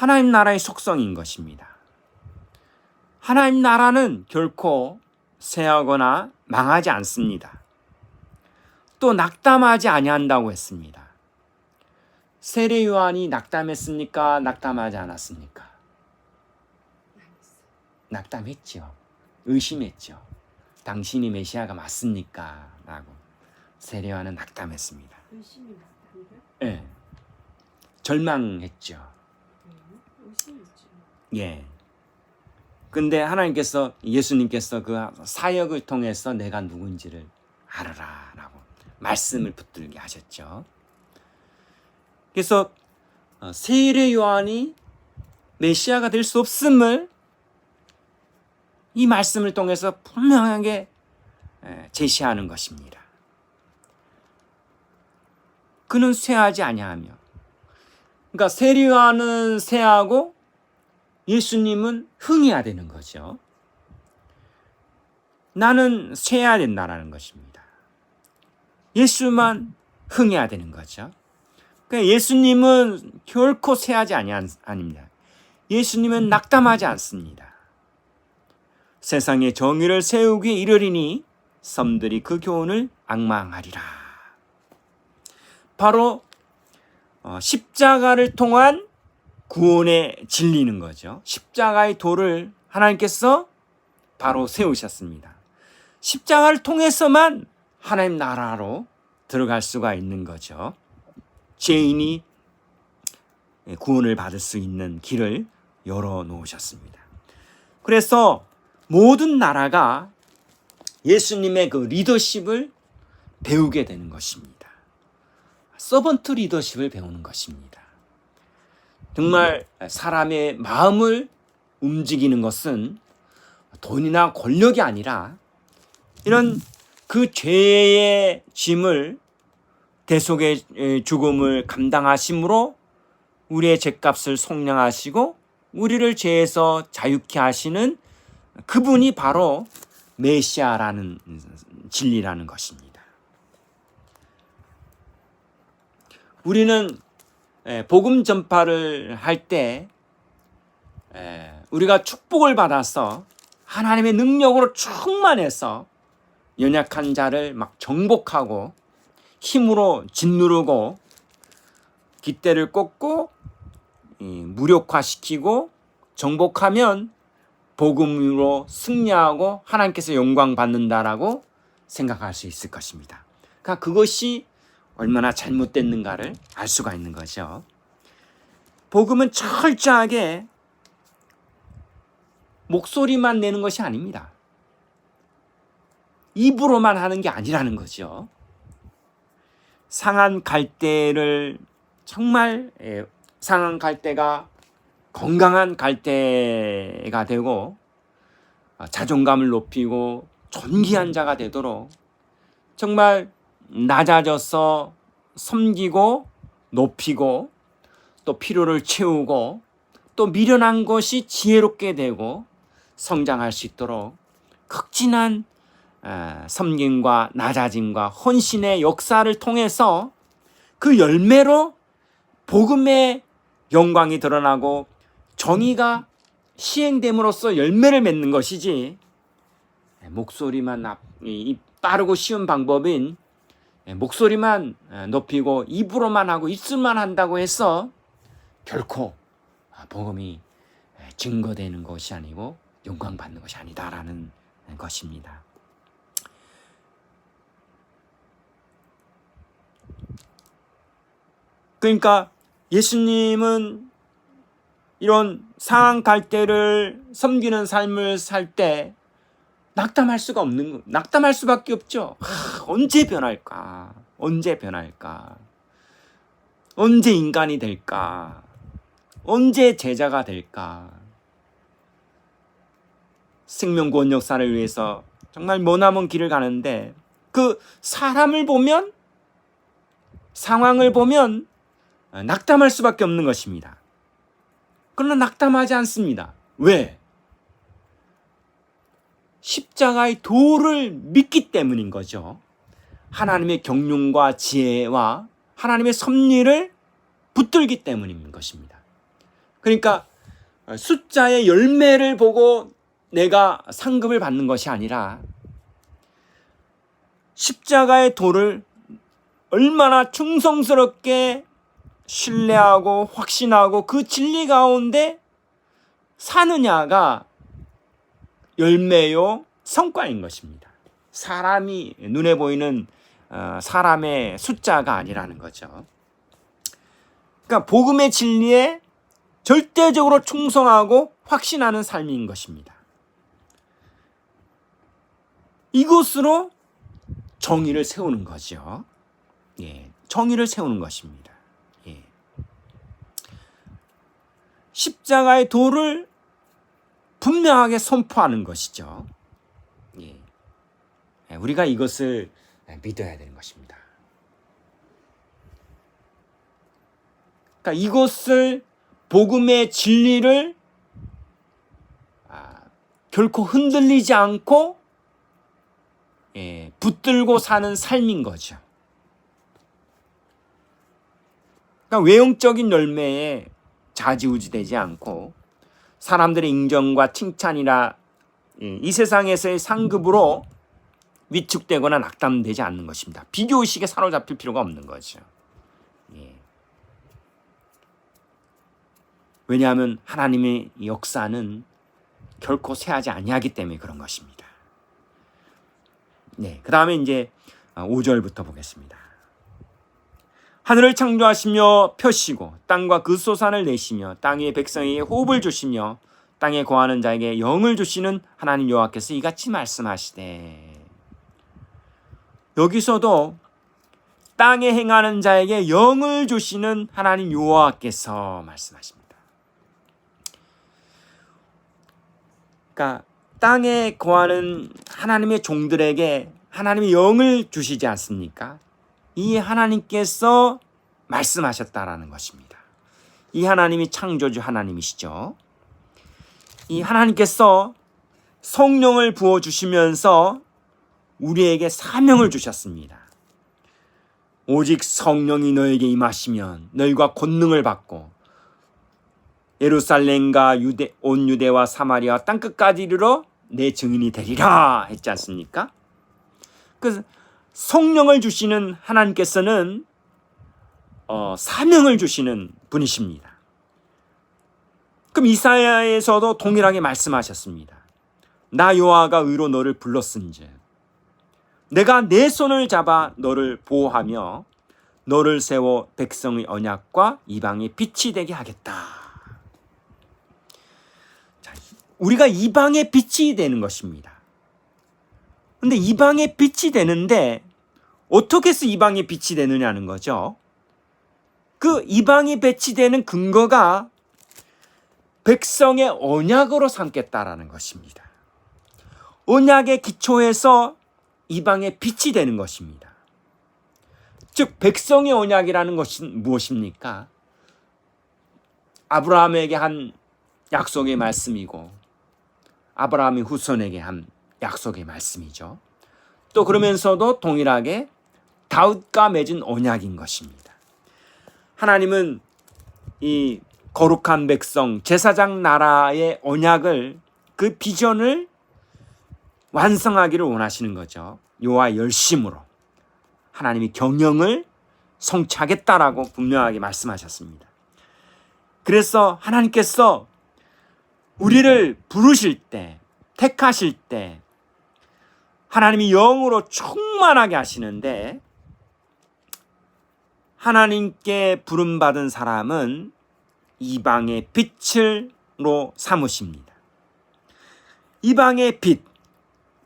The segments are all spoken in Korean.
하나님 나라의 속성인 것입니다. 하나님 나라는 결코 쇠하거나 망하지 않습니다. 또 낙담하지 아니한다고 했습니다. 세례 요한이 낙담했습니까? 낙담하지 않았습니까? 낙담했죠. 의심했죠. 당신이 메시아가 맞습니까? 라고 세례 요한은 낙담했습니다. 의심이 낙담이요? 예. 절망했죠. 의심이죠. 예. 근데 하나님께서, 예수님께서 그 사역을 통해서 내가 누군지를 알아라 라고 말씀을 붙들게 하셨죠. 그래서 세례 요한이 메시아가 될 수 없음을 이 말씀을 통해서 분명하게 제시하는 것입니다. 그는 쇠하지 아니하며, 그러니까 세례 요한은 쇠하고 예수님은 흥해야 되는 거죠. 나는 쇠해야 된다는 것입니다. 예수만 흥해야 되는 거죠. 그러니까 예수님은 결코 쇠하지 아닙니다. 예수님은 낙담하지 않습니다. 세상에 정의를 세우기에 이르리니 섬들이 그 교훈을 앙망하리라. 바로 십자가를 통한 구원에 진리는 거죠. 십자가의 도를 하나님께서 바로 세우셨습니다. 십자가를 통해서만 하나님 나라로 들어갈 수가 있는 거죠. 죄인이 구원을 받을 수 있는 길을 열어놓으셨습니다. 그래서 모든 나라가 예수님의 그 리더십을 배우게 되는 것입니다. 서번트 리더십을 배우는 것입니다. 정말 사람의 마음을 움직이는 것은 돈이나 권력이 아니라 이런 그 죄의 짐을, 대속의 죽음을 감당하심으로 우리의 죄값을 속량하시고 우리를 죄에서 자유케 하시는 그분이 바로 메시아라는 진리라는 것입니다. 우리는 복음 전파를 할 때 우리가 축복을 받아서 하나님의 능력으로 충만해서 연약한 자를 막 정복하고 힘으로 짓누르고 깃대를 꽂고 무력화시키고 정복하면 복음으로 승리하고 하나님께서 영광 받는다라고 생각할 수 있을 것입니다. 그러니까 그것이 얼마나 잘못됐는가를 알 수가 있는 거죠. 복음은 철저하게 목소리만 내는 것이 아닙니다. 입으로만 하는 게 아니라는 거죠. 상한 갈대를 정말 상한 갈대가 건강한 갈대가 되고 자존감을 높이고 존귀한 자가 되도록 정말 낮아져서 섬기고 높이고 또 필요를 채우고 또 미련한 것이 지혜롭게 되고 성장할 수 있도록 극진한 섬김과 낮아짐과 헌신의 역사를 통해서 그 열매로 복음의 영광이 드러나고 정의가 시행됨으로써 열매를 맺는 것이지, 목소리만 빠르고 쉬운 방법인 목소리만 높이고 입으로만 하고 입술만 한다고 해서 결코 복음이 증거되는 것이 아니고 영광받는 것이 아니다라는 것입니다. 그러니까 예수님은 이런 상한 갈대를 섬기는 삶을 살 때 낙담할 수가 없는 거, 낙담할 수밖에 없죠. 언제 변할까? 언제 변할까? 언제 인간이 될까? 언제 제자가 될까? 생명구원 역사를 위해서 정말 머나먼 길을 가는데 그 사람을 보면, 상황을 보면 낙담할 수밖에 없는 것입니다. 그러나 낙담하지 않습니다. 왜? 십자가의 도를 믿기 때문인 거죠. 하나님의 경륜과 지혜와 하나님의 섭리를 붙들기 때문인 것입니다. 그러니까 숫자의 열매를 보고 내가 상급을 받는 것이 아니라 십자가의 도를 얼마나 충성스럽게 신뢰하고 확신하고 그 진리 가운데 사느냐가 열매요 성과인 것입니다. 사람이 눈에 보이는 사람의 숫자가 아니라는 거죠. 그러니까 복음의 진리에 절대적으로 충성하고 확신하는 삶인 것입니다. 이것으로 정의를 세우는 거죠. 예, 정의를 세우는 것입니다. 예. 십자가의 도를 분명하게 선포하는 것이죠. 예. 우리가 이것을 믿어야 되는 것입니다. 그러니까 이것을 복음의 진리를 결코 흔들리지 않고 붙들고 사는 삶인 거죠. 그러니까 외형적인 열매에 좌지우지되지 않고 사람들의 인정과 칭찬이나 이 세상에서의 상급으로 위축되거나 낙담되지 않는 것입니다. 비교의식에 사로잡힐 필요가 없는 거죠. 예. 왜냐하면 하나님의 역사는 결코 쇠하지 아니하기 때문에 그런 것입니다. 네, 그 다음에 이제 5절부터 보겠습니다. 하늘을 창조하시며 펴시고 땅과 그 솟아을 내시며 땅의 백성에게 호흡을 주시며 땅에 거하는 자에게 영을 주시는 하나님 여호와께서 이같이 말씀하시되, 여기서도 땅에 행하는 자에게 영을 주시는 하나님 여호와께서 말씀하십니다. 그러니까 땅에 거하는 하나님의 종들에게 하나님의 영을 주시지 않습니까? 이 하나님께서 말씀하셨다라는 것입니다. 이 하나님이 창조주 하나님이시죠. 이 하나님께서 성령을 부어주시면서 우리에게 사명을 주셨습니다. 오직 성령이 너에게 임하시면 너희가 권능을 받고 예루살렘과 온 유대와 사마리아 땅끝까지 이르러 내 증인이 되리라 했지 않습니까? 그 성령을 주시는 하나님께서는 사명을 주시는 분이십니다. 그럼 이사야에서도 동일하게 말씀하셨습니다. 나 여호와가 의로 너를 불렀은즉 내가 내 손을 잡아 너를 보호하며 너를 세워 백성의 언약과 이방의 빛이 되게 하겠다. 자, 우리가 이방의 빛이 되는 것입니다. 근데 이방의 빛이 되는데 어떻게 해서 이방의 빛이 되느냐는 거죠. 그 이방의 빛이 되는 근거가 백성의 언약으로 삼겠다라는 것입니다. 언약의 기초에서 이방의 빛이 되는 것입니다. 즉 백성의 언약이라는 것은 무엇입니까? 아브라함에게 한 약속의 말씀이고 아브라함의 후손에게 한 약속의 말씀이죠. 또 그러면서도 동일하게 다윗과 맺은 언약인 것입니다. 하나님은 이 거룩한 백성 제사장 나라의 언약을 그 비전을 완성하기를 원하시는 거죠. 여호와의 열심으로 하나님이 경영을 성취하겠다라고 분명하게 말씀하셨습니다. 그래서 하나님께서 우리를 부르실 때, 택하실 때 하나님이 영으로 충만하게 하시는데 하나님께 부름받은 사람은 이방의 빛을로 삼으십니다. 이방의 빛,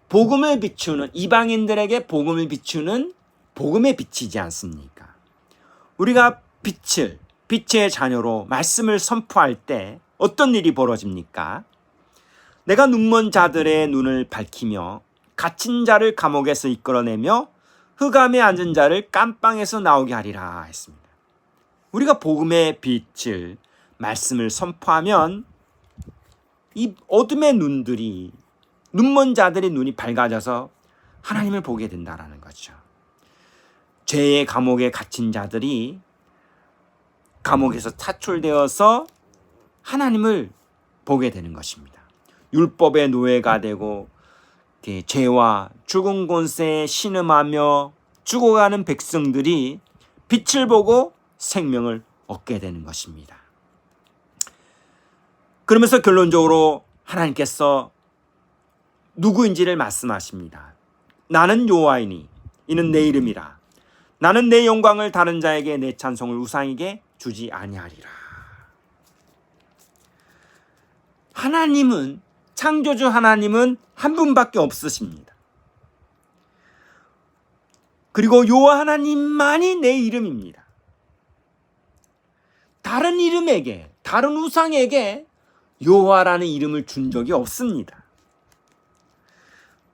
복음을 비추는, 이방인들에게 복음을 비추는 복음의 빛이지 않습니까? 우리가 빛의 자녀로 말씀을 선포할 때 어떤 일이 벌어집니까? 내가 눈먼 자들의 눈을 밝히며 갇힌 자를 감옥에서 이끌어내며 흑암에 앉은 자를 깜빵에서 나오게 하리라 했습니다. 우리가 복음의 빛을 말씀을 선포하면 이 어둠의 눈들이 눈먼 자들의 눈이 밝아져서 하나님을 보게 된다라는 거죠. 죄의 감옥에 갇힌 자들이 감옥에서 탈출되어서 하나님을 보게 되는 것입니다. 율법의 노예가 되고 죄와 죽은 곳에 신음하며 죽어가는 백성들이 빛을 보고 생명을 얻게 되는 것입니다. 그러면서 결론적으로 하나님께서 누구인지를 말씀하십니다. 나는 여호와이니 이는 내 이름이라. 나는 내 영광을 다른 자에게 내 찬송을 우상에게 주지 아니하리라. 하나님은, 창조주 하나님은 한 분밖에 없으십니다. 그리고 여호와 하나님만이 내 이름입니다. 다른 이름에게, 다른 우상에게 여호와라는 이름을 준 적이 없습니다.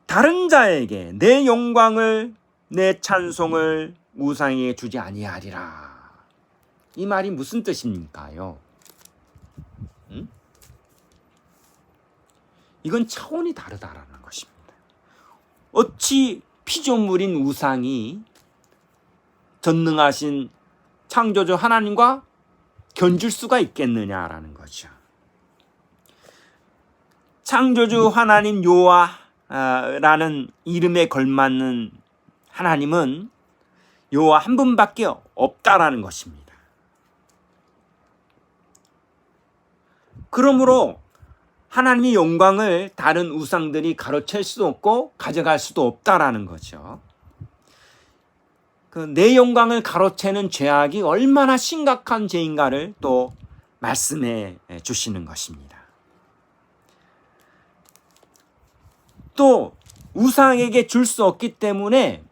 다른 자에게 내 영광을, 내 찬송을 우상에게 주지 아니하리라. 이 말이 무슨 뜻입니까요? 이건 차원이 다르다라는 것입니다. 어찌 피조물인 우상이 전능하신 창조주 하나님과 견줄 수가 있겠느냐라는 거죠. 창조주 하나님 여호와라는 이름에 걸맞는 하나님은 여호와 한 분밖에 없다라는 것입니다. 그러므로 하나님의 영광을 다른 우상들이 가로챌 수도 없고 가져갈 수도 없다라는 거죠. 내 영광을 가로채는 죄악이 얼마나 심각한 죄인가를 또 말씀해 주시는 것입니다. 또 우상에게 줄 수 없기 때문에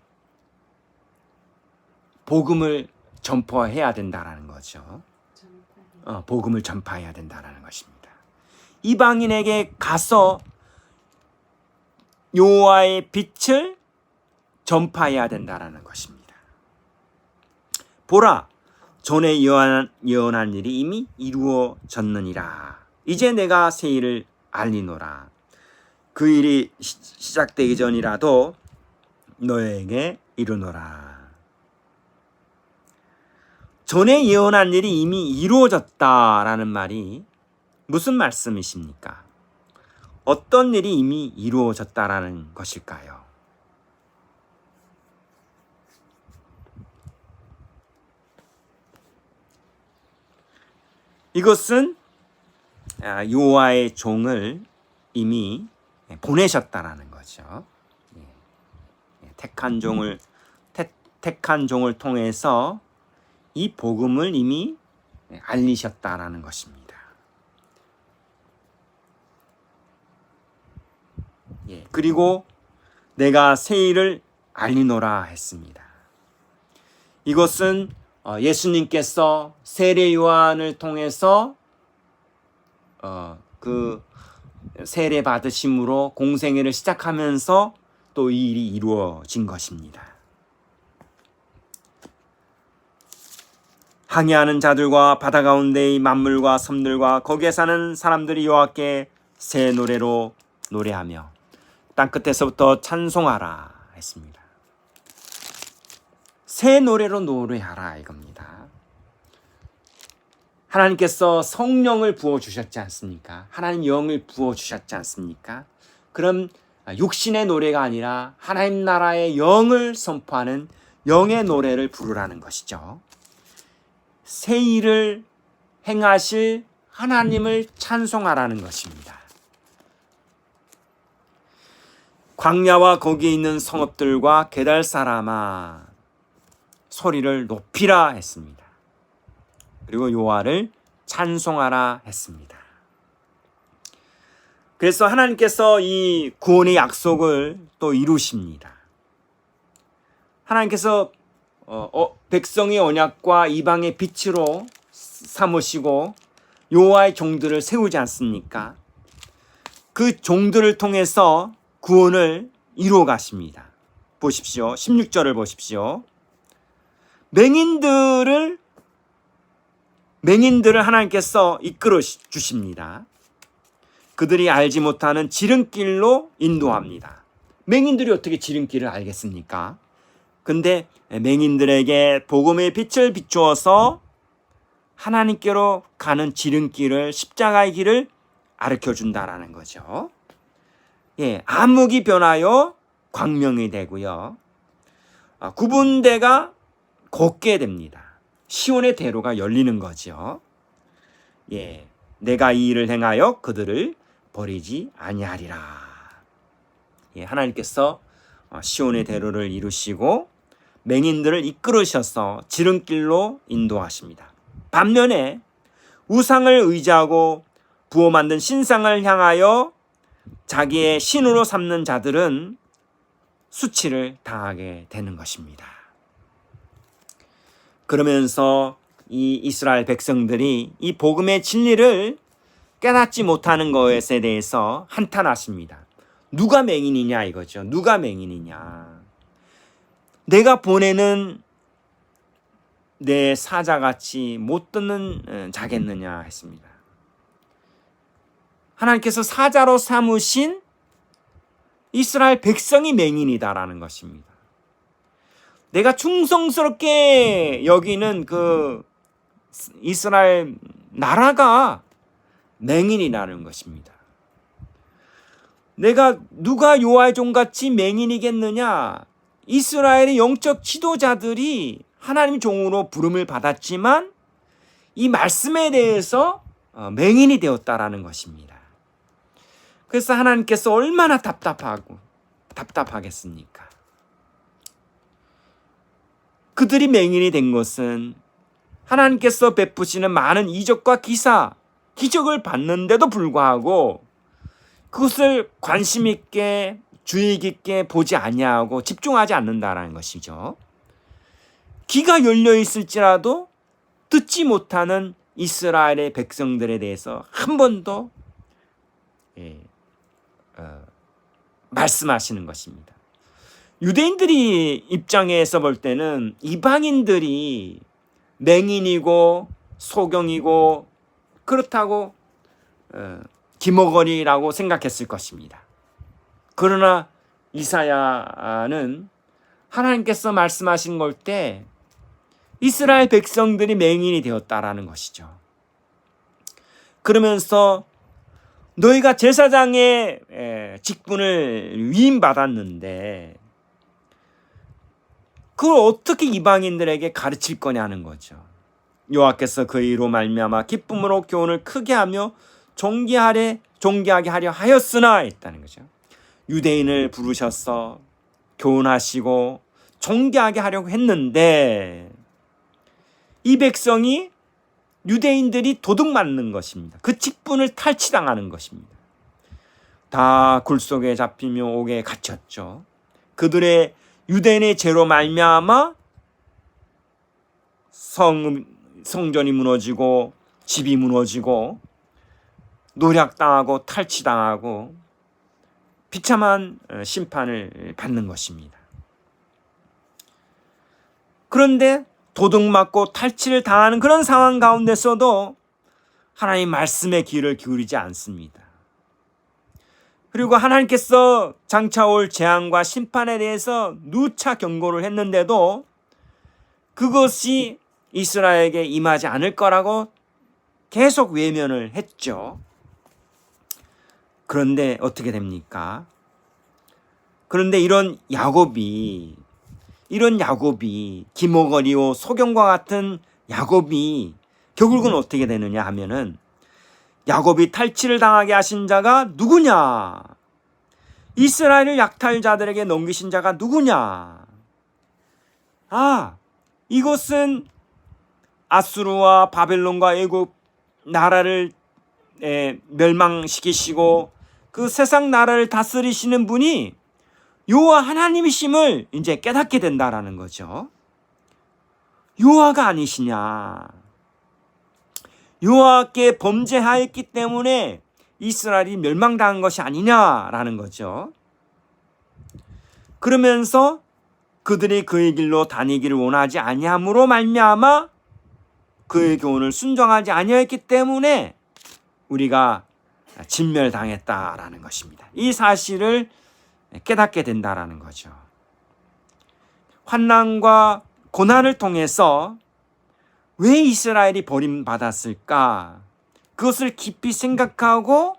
복음을 전파해야 된다는 거죠. 복음을 전파해야 된다는 것입니다. 이방인에게 가서 여호와의 빛을 전파해야 된다는 것입니다. 보라, 전에 예언한 일이 이미 이루어졌느니라. 이제 내가 새 일을 알리노라. 그 일이 시작되기 전이라도 너에게 이르노라. 전에 예언한 일이 이미 이루어졌다라는 말이 무슨 말씀이십니까? 어떤 일이 이미 이루어졌다라는 것일까요? 이것은 여호와의 종을 이미 보내셨다라는 거죠. 택한 종을 통해서 이 복음을 이미 알리셨다라는 것입니다. 그리고 내가 새 일을 알리노라 했습니다. 이것은 예수님께서 세례 요한을 통해서 그 세례 받으심으로 공생애를 시작하면서 또 이 일이 이루어진 것입니다. 항해하는 자들과 바다 가운데의 만물과 섬들과 거기에 사는 사람들이 여호와께 새 노래로 노래하며 땅 끝에서부터 찬송하라 했습니다. 새 노래로 노래하라 이겁니다. 하나님께서 성령을 부어주셨지 않습니까? 하나님 영을 부어주셨지 않습니까? 그럼 육신의 노래가 아니라 하나님 나라의 영을 선포하는 영의 노래를 부르라는 것이죠. 새 일을 행하실 하나님을 찬송하라는 것입니다. 광야와 거기에 있는 성읍들과 게달 사람아 소리를 높이라 했습니다. 그리고 여호와를 찬송하라 했습니다. 그래서 하나님께서 이 구원의 약속을 또 이루십니다. 하나님께서 백성의 언약과 이방의 빛으로 삼으시고 여호와의 종들을 세우지 않습니까? 그 종들을 통해서 구원을 이루어 가십니다. 보십시오. 16절을 보십시오. 맹인들을 하나님께서 이끌어 주십니다. 그들이 알지 못하는 지름길로 인도합니다. 맹인들이 어떻게 지름길을 알겠습니까? 근데 맹인들에게 복음의 빛을 비추어서 하나님께로 가는 지름길을, 십자가의 길을 가르쳐 준다라는 거죠. 예, 암흑이 변하여 광명이 되고요. 구분대가 걷게 됩니다. 시온의 대로가 열리는 거죠. 예, 내가 이 일을 행하여 그들을 버리지 아니하리라. 예, 하나님께서 시온의 대로를 이루시고 맹인들을 이끌으셔서 지름길로 인도하십니다. 반면에 우상을 의지하고 부어 만든 신상을 향하여 자기의 신으로 삼는 자들은 수치를 당하게 되는 것입니다. 그러면서 이 이스라엘 백성들이 이 복음의 진리를 깨닫지 못하는 것에 대해서 한탄하십니다. 누가 맹인이냐 이거죠. 누가 맹인이냐. 내가 보내는 내 사자같이 못 듣는 자겠느냐 했습니다. 하나님께서 사자로 삼으신 이스라엘 백성이 맹인이다라는 것입니다. 내가 충성스럽게 여기는 그 이스라엘 나라가 맹인이라는 것입니다. 내가 누가 여호와의 종같이 맹인이겠느냐? 이스라엘의 영적 지도자들이 하나님 종으로 부름을 받았지만 이 말씀에 대해서 맹인이 되었다라는 것입니다. 그래서 하나님께서 얼마나 답답하겠습니까? 그들이 맹인이 된 것은 하나님께서 베푸시는 많은 이적과 기적을 봤는데도 불구하고 그것을 관심 있게 주의 깊게 보지 아니하고 집중하지 않는다라는 것이죠. 귀가 열려 있을지라도 듣지 못하는 이스라엘의 백성들에 대해서 한 번도 말씀하시는 것입니다. 유대인들이 입장에서 볼 때는 이방인들이 맹인이고 소경이고 그렇다고 기머거리라고 생각했을 것입니다. 그러나 이사야는 하나님께서 말씀하신 걸 때 이스라엘 백성들이 맹인이 되었다라는 것이죠. 그러면서 너희가 제사장의 직분을 위임받았는데 그걸 어떻게 이방인들에게 가르칠 거냐는 거죠. 여호와께서 그 이로 말미암아 기쁨으로 교훈을 크게 하며 존귀하게 하려 하였으나 했다는 거죠. 유대인을 부르셔서 교훈하시고 존귀하게 하려고 했는데 이 백성이 유대인들이 도둑맞는 것입니다. 그 직분을 탈취당하는 것입니다. 다 굴속에 잡히며 옥에 갇혔죠. 그들의 유대인의 죄로 말미암아 성전이 무너지고 집이 무너지고 노략당하고 탈취당하고 비참한 심판을 받는 것입니다. 그런데 도둑맞고 탈취를 당하는 그런 상황 가운데서도 하나님 말씀의 귀를 기울이지 않습니다. 그리고 하나님께서 장차올 재앙과 심판에 대해서 누차 경고를 했는데도 그것이 이스라엘에게 임하지 않을 거라고 계속 외면을 했죠. 그런데 어떻게 됩니까? 그런데 이런 야곱이 기모거리오 소경과 같은 야곱이 결국은 어떻게 되느냐 하면은 야곱이 탈취를 당하게 하신 자가 누구냐? 이스라엘을 약탈자들에게 넘기신 자가 누구냐? 이것은 아수르와 바벨론과 애굽 나라를 멸망시키시고 그 세상 나라를 다스리시는 분이 여호와 하나님이심을 이제 깨닫게 된다라는 거죠. 여호와가 아니시냐? 여호와께 범죄하였기 때문에 이스라엘이 멸망당한 것이 아니냐라는 거죠. 그러면서 그들이 그의 길로 다니기를 원하지 아니함으로 말미암아 그의 교훈을 순종하지 아니하였기 때문에 우리가 진멸당했다라는 것입니다. 이 사실을 깨닫게 된다라는 거죠. 환난과 고난을 통해서 왜 이스라엘이 버림받았을까? 그것을 깊이 생각하고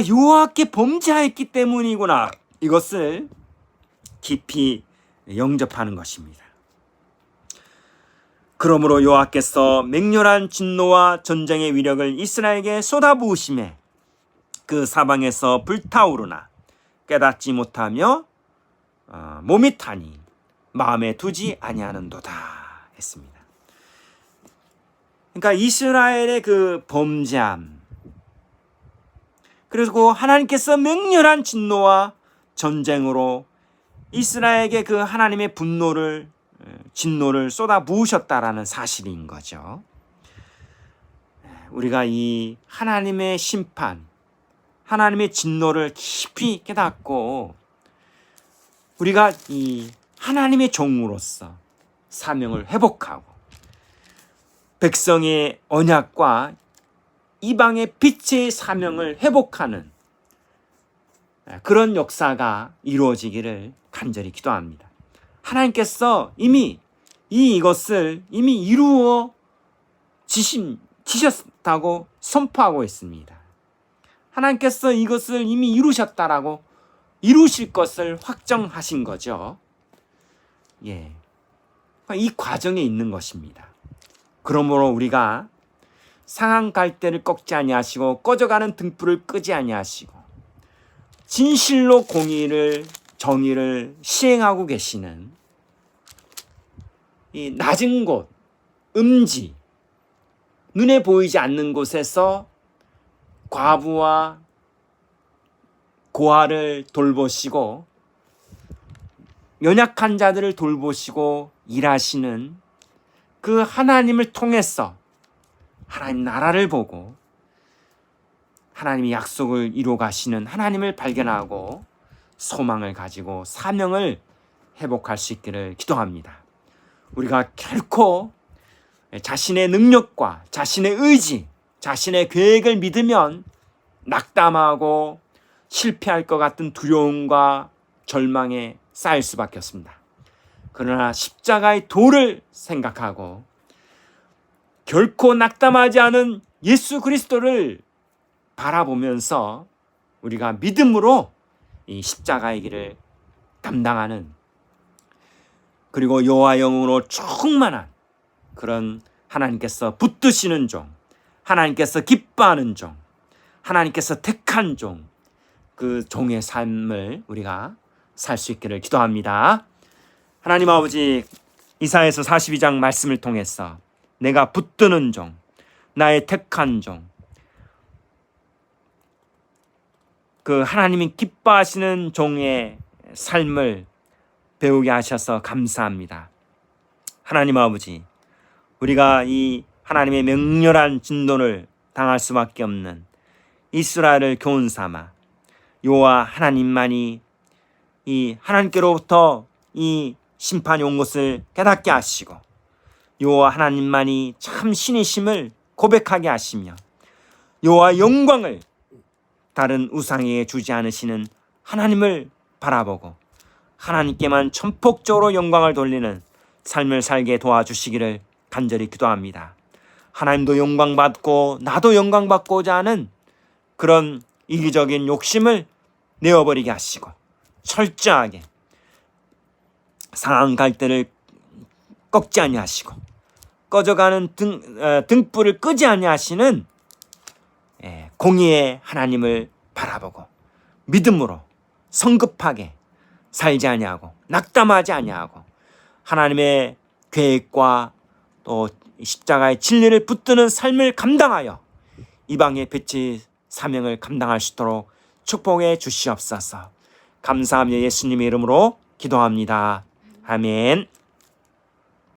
여호와께 범죄하였기 때문이구나. 이것을 깊이 영접하는 것입니다. 그러므로 여호와께서 맹렬한 진노와 전쟁의 위력을 이스라엘에게 쏟아부으심에 그 사방에서 불타오르나 깨닫지 못하며 몸이 타니 마음에 두지 아니하는도다 했습니다. 그러니까 이스라엘의 그 범죄함, 그리고 하나님께서 맹렬한 진노와 전쟁으로 이스라엘에게 그 하나님의 진노를 쏟아 부으셨다라는 사실인 거죠. 우리가 이 하나님의 심판, 하나님의 진노를 깊이 깨닫고 우리가 이 하나님의 종으로서 사명을 회복하고 백성의 언약과 이방의 빛의 사명을 회복하는 그런 역사가 이루어지기를 간절히 기도합니다. 하나님께서 이미 이것을 이미 이루어 지셨다고 선포하고 있습니다. 하나님께서 이것을 이미 이루셨다라고 이루실 것을 확정하신 거죠. 예, 이 과정에 있는 것입니다. 그러므로 우리가 상한 갈대를 꺾지 아니하시고 꺼져가는 등불을 끄지 아니하시고 진실로 정의를 시행하고 계시는 이 낮은 곳, 음지, 눈에 보이지 않는 곳에서 과부와 고아를 돌보시고 연약한 자들을 돌보시고 일하시는 그 하나님을 통해서 하나님 나라를 보고 하나님의 약속을 이루어 가시는 하나님을 발견하고 소망을 가지고 사명을 회복할 수 있기를 기도합니다. 우리가 결코 자신의 능력과 자신의 의지, 자신의 계획을 믿으면 낙담하고 실패할 것 같은 두려움과 절망에 쌓일 수밖에 없습니다. 그러나 십자가의 도를 생각하고 결코 낙담하지 않은 예수 그리스도를 바라보면서 우리가 믿음으로 이 십자가의 길을 감당하는, 그리고 여호와 영으로 충만한 그런 하나님께서 붙드시는 종, 하나님께서 기뻐하는 종, 하나님께서 택한 종, 그 종의 삶을 우리가 살 수 있기를 기도합니다. 하나님 아버지, 이사야서 42장 말씀을 통해서 내가 붙드는 종, 나의 택한 종, 그 하나님이 기뻐하시는 종의 삶을 배우게 하셔서 감사합니다. 하나님 아버지, 우리가 이 하나님의 맹렬한 진노를 당할 수밖에 없는 이스라엘을 교훈 삼아 여호와 하나님만이 이 하나님께로부터 이 심판이 온 것을 깨닫게 하시고 여호와 하나님만이 참 신이심을 고백하게 하시며 여호와 영광을 다른 우상에게 주지 않으시는 하나님을 바라보고 하나님께만 전폭적으로 영광을 돌리는 삶을 살게 도와주시기를 간절히 기도합니다. 하나님도 영광받고 나도 영광받고자 하는 그런 이기적인 욕심을 내어버리게 하시고 철저하게 상한 갈대를 꺾지 아니하시고 꺼져가는 등불을 끄지 아니하시는 공의의 하나님을 바라보고 믿음으로 성급하게 살지 아니하고 낙담하지 아니하고 하나님의 계획과 또 십자가의 진리를 붙드는 삶을 감당하여 이방의 빛의 사명을 감당할 수 있도록 축복해 주시옵소서. 감사하며 예수님의 이름으로 기도합니다. 아멘.